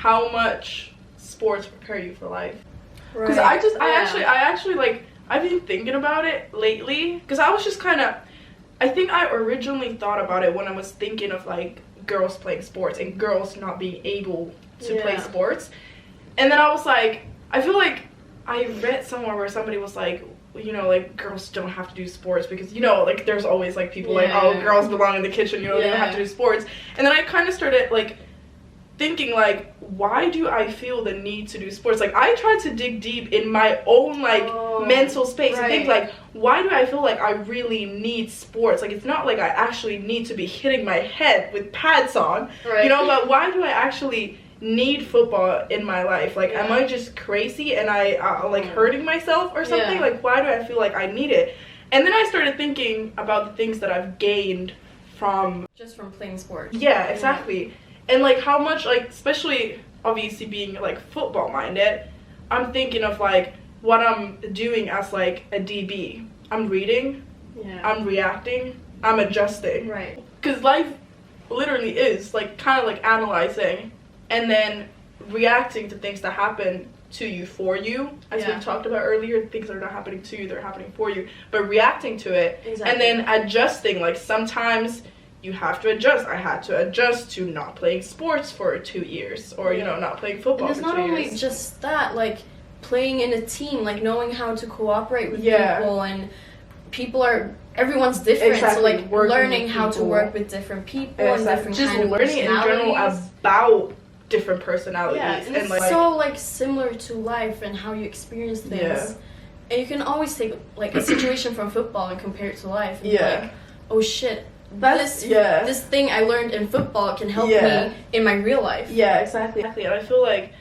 how much sports prepare you for life. Right. Because I actually like, I've been thinking about it lately, because I was just kind of, I think I originally thought about it when I was thinking of like girls playing sports and girls not being able to play sports. And then I was like, I feel like I read somewhere where somebody was like, you know, like, girls don't have to do sports because, you know, like, there's always like people like, oh, girls belong in the kitchen, you know, they don't have to do sports. And then I kind of started like thinking like, why do I feel the need to do sports? Like, I tried to dig deep in my own like mental space and think like, why do I feel like I really need sports? Like, it's not like I actually need to be hitting my head with pads on, you know, but why do I actually need football in my life? Like, am I just crazy and I like hurting myself or something? Like, why do I feel like I need it? And then I started thinking about the things that I've gained from just from playing sports. Yeah, exactly. And like how much, like, especially obviously being like football minded, I'm thinking of like what I'm doing as like a DB. I'm reading, I'm reacting, I'm adjusting. Right. Because life literally is like kind of like analyzing and then reacting to things that happen to you for you. As we talked about earlier, things are not happening to you, they're happening for you. But reacting to it and then adjusting. Like, sometimes you have to adjust. I had to adjust to not playing sports for 2 years, or you know, not playing football for 2 years. And it's not only just that, like playing in a team, like knowing how to cooperate with people, and everyone's different, so like learning how to work with different people and different just kind of learning in general about different personalities. And it's like, so like similar to life and how you experience things. And you can always take like a situation from football and compare it to life and be like, oh shit, this thing I learned in football can help me in my real life. Yeah, exactly. And I feel like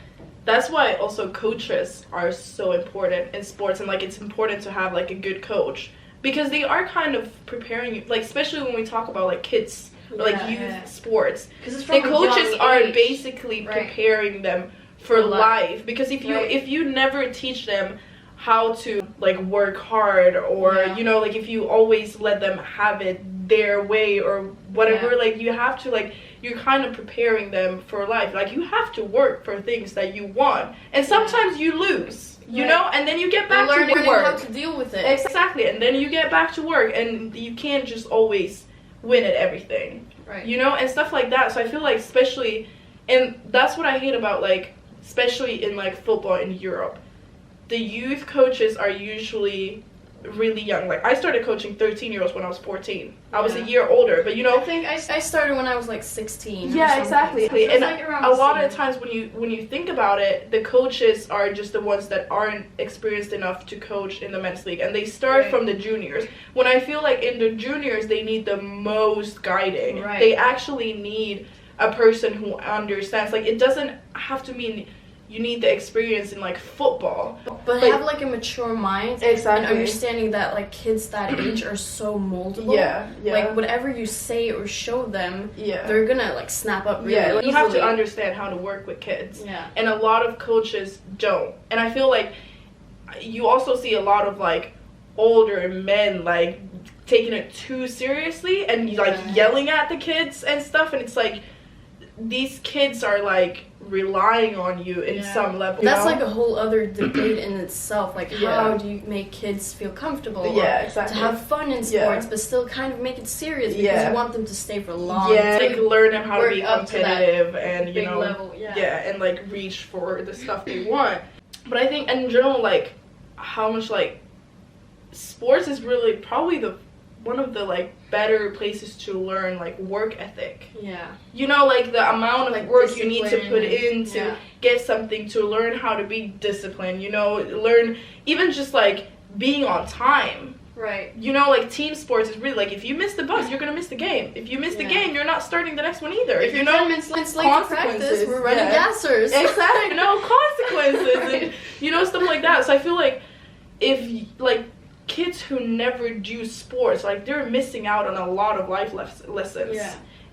that's why also coaches are so important in sports, and like it's important to have like a good coach, because they are kind of preparing you, like especially when we talk about like kids or like youth sports, the coaches are basically preparing them for life. Because if you never teach them how to like work hard, or you know, like if you always let them have it their way or whatever, like you have to, like, you're kind of preparing them for life. Like, you have to work for things that you want, and sometimes you lose, you know, and then you get back to work, how to deal with it. Exactly. And then you get back to work, and you can't just always win at everything, you know, and stuff like that. So I feel like, especially, and that's what I hate about, like, especially in like football in Europe, the youth coaches are usually really young. Like, I started coaching 13-year-olds when I was 14. I was a year older, but you know, I think I started when I was like 16. Yeah, exactly. And like a lot of the times when you think about it, the coaches are just the ones that aren't experienced enough to coach in the men's league, and they start from the juniors. When I feel like in the juniors they need the most guiding. They actually need a person who understands. Like, it doesn't have to mean you need the experience in like football, but have like a mature mind, and understanding that like kids that age are so moldable. Like, whatever you say or show them, they're gonna like snap up really easily. You have to understand how to work with kids, and a lot of coaches don't. And I feel like you also see a lot of like older men like taking it too seriously and like yelling at the kids and stuff, and it's like, these kids are like relying on you in some level. That's like a whole other debate in itself. Like, how do you make kids feel comfortable? To have fun in sports, but still kind of make it serious, because you want them to stay for long. Like, learn them how to be competitive and you know, level, and like reach for the stuff they want. But I think in general, like, how much like sports is really probably one of the like better places to learn like work ethic. You know, like the amount of like work you need to put in to get something, to learn how to be disciplined, you know, learn even just like being on time. You know, like team sports is really like, if you miss the bus, you're gonna miss the game. If you miss the game, you're not starting the next one either. If you know, 10 minutes late to practice, we're running gassers. Exactly. No consequences and you know, stuff like that. So I feel like if like kids who never do sports, like, they're missing out on a lot of life lessons.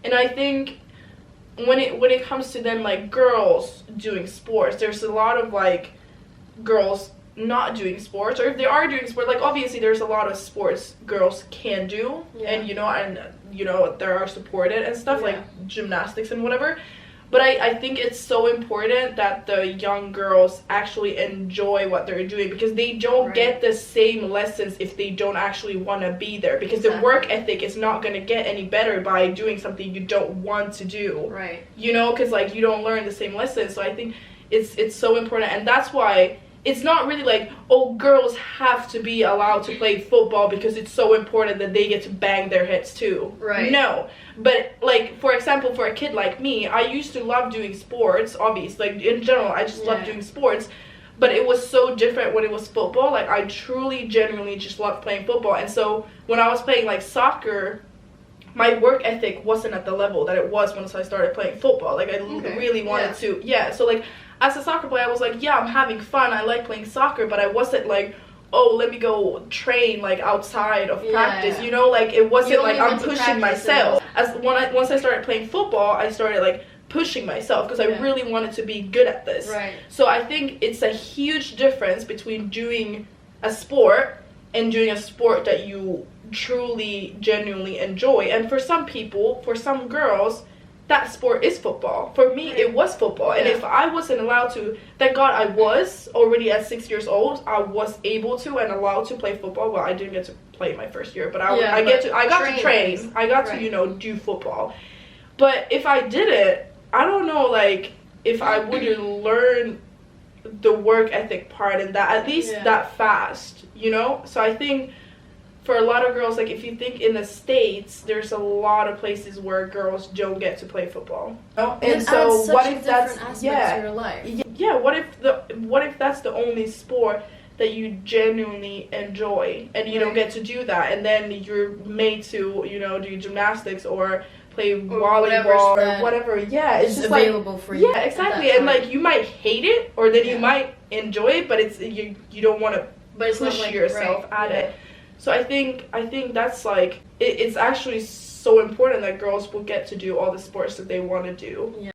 And I think when it comes to them, like, girls doing sports, there's a lot of like girls not doing sports, or if they are doing sports, like, obviously there's a lot of sports girls can do, and you know, they are supported and stuff, like gymnastics and whatever, But I think it's so important that the young girls actually enjoy what they're doing, because they don't get the same lessons if they don't actually want to be there, because the work ethic is not going to get any better by doing something you don't want to do. Right. You know, because like you don't learn the same lessons. So I think it's so important, and that's why it's not really like, oh, girls have to be allowed to play football because it's so important that they get to bang their heads too. Right. No. But, like, for example, for a kid like me, I used to love doing sports, obviously. Like, in general, I just love doing sports. But it was so different when it was football. Like, I truly, genuinely just loved playing football. And so, when I was playing, like, soccer, my work ethic wasn't at the level that it was once I started playing football. Like, I really wanted to. Yeah, so, like, as a soccer player, I was like, yeah, I'm having fun. I like playing soccer. But I wasn't, like, oh, let me go train, like, outside of practice. You know, like, it wasn't like I'm pushing myself. Once I started playing football, I started, like, pushing myself because I really wanted to be good at this. Right. So I think it's a huge difference between doing a sport and doing a sport that you truly, genuinely enjoy. And for some people, for some girls, that sport is football. For me, it was football. And if I wasn't allowed to, thank God I was already at 6 years old, I was able to and allowed to play football. Well, I didn't get to play my first year, but I got to train. I got to, you know, do football. But if I didn't, I don't know, like, if I wouldn't learn the work ethic part and that, at least that fast, you know? So I think for a lot of girls, like, if you think in the States, there's a lot of places where girls don't get to play football. Oh, and so what if that's to your life? Yeah, what if that's the only sport that you genuinely enjoy and you don't get to do that, and then you're made to, you know, do gymnastics or play volleyball or whatever. Yeah, it's just available for you. Yeah, exactly. And like you might hate it or then you might enjoy it, but it's you don't want to push yourself at it. So I think that's like it's actually so important that girls will get to do all the sports that they want to do. Yeah.